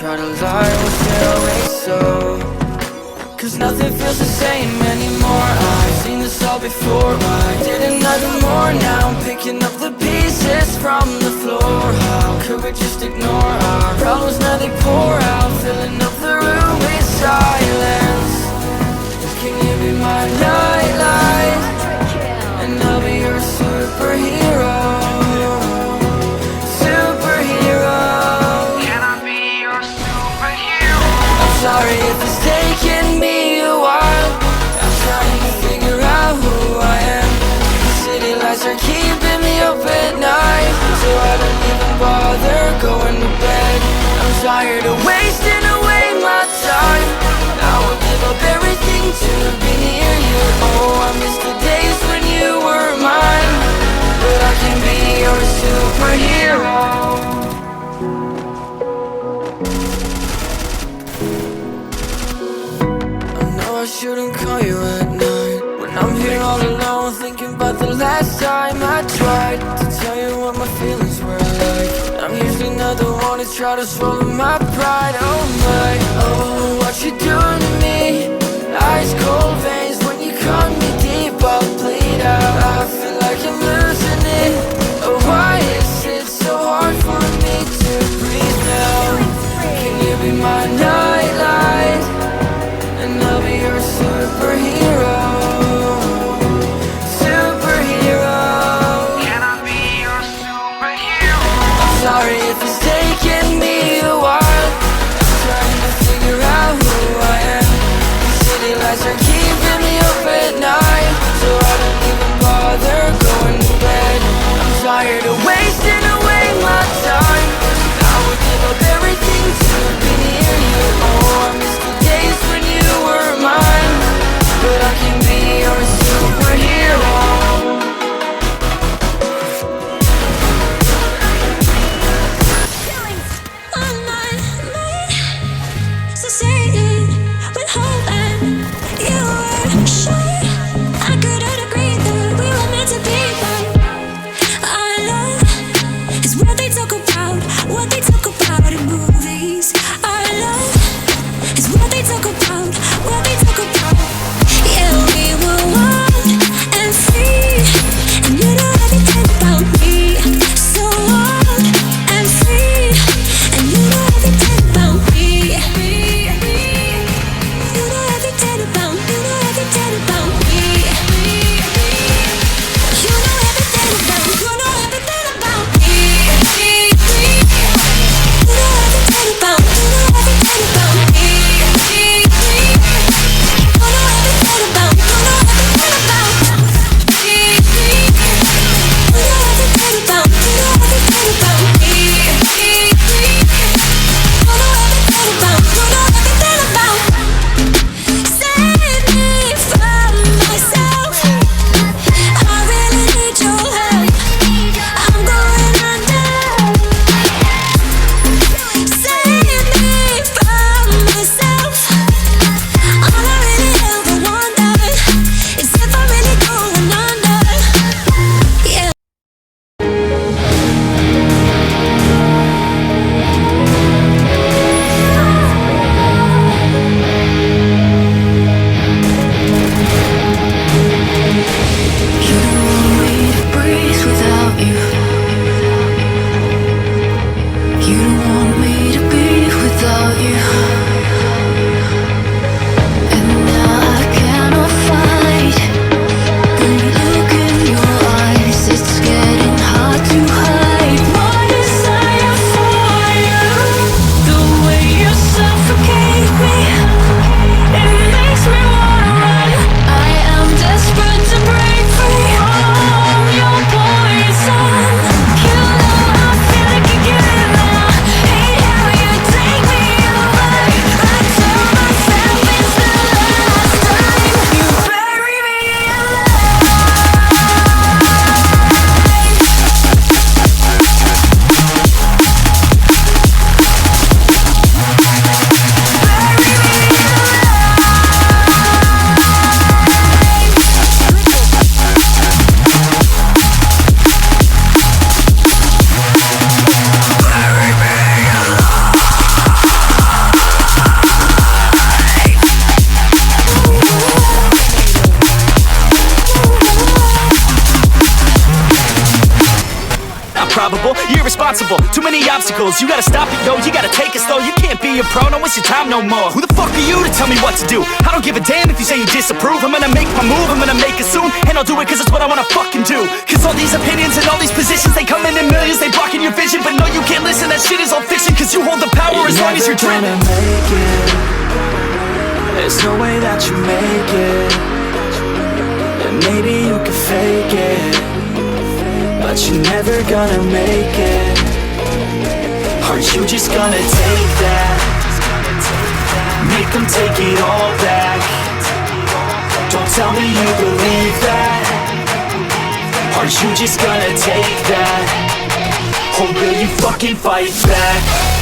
try to lie, was it always so? Cause nothing feels the same anymore. I've seen this all before. I didn't know more. Now I'm picking up the pieces from the floor. How could we just ignore our problems? Now they pour out, filling up the room with silence. Can you be my nightlight? And I'll be your superhero. Sorry if it's taking me a while. I'm trying to figure out who I am. The city lights are keeping me up at night, so I don't even bother going to bed. I'm tired of wasting away my time. I would give up everything to be near you. Oh, I miss the days when you were mine, but I can be your superhero. I shouldn't call you at night when I'm here all alone, thinking about the last time I tried to tell you what my feelings were like. I'm usually not the one to try to swallow my pride. Oh my, oh, what you doing to me? Ice cold veins, when you cut me deep, I'll bleed out. I feel like I'm losing it. Oh, why is it so hard for me to breathe now? Can you be my nightlight? And I'll be your superhero. Superhero. Can I be your superhero? I'm sorry if it's taking me a while. I'm trying to figure out who I am. The city lights are keeping me up at night, so I don't even bother going to bed. I'm tired of wasting away my time. I would give up everything to be near you. Oh, I miss the days when you were mine, but I can be your superhero. On my mind, succeeding with hope, and you were shy. I couldn't agree that we were meant to be, but our love is what they talk about in movies. Our love is what they talk about, what they talk about. Yeah, we were wild and free, and you know everything about me. So wild and free, and you know everything about me. You know everything about, you know everything about me. You know everything about, you know everything about me. You know everything about, you know everything about me. You know everything about, you know everything about me. You know everything about, you know everything about me. You know everything about, you know everything about. Save me from myself. I really need your help. I'm going under. Save me from myself. All I really ever wondered is if I'm really going under. Yeah. You don't want me to breathe without you. You don't want me to be without you. And now I cannot fight the look in your eyes. It's getting hard to hide my desire for you. The way you suffocate me, it makes me wanna run. I am desperate to break free from your poison. You know I feel like again now. Hate how you take me away. Too many obstacles, you gotta stop it, yo. You gotta take it slow, you can't be a pro, don't waste your time no more. Who the fuck are you to tell me what to do? I don't give a damn if you say you disapprove. I'm gonna make my move, I'm gonna make it soon, and I'll do it cause it's what I wanna fucking do. Cause all these opinions and all these positions, they come in millions, they blocking your vision. But no, you can't listen, that shit is all fiction. Cause you hold the power as long as you're dreaming. Make it. There's no way that you make it. And maybe you can fake it, but you're never gonna make it. Are you just gonna take that? Make them take it all back. Don't tell me you believe that. Are you just gonna take that? Or will you fucking fight back?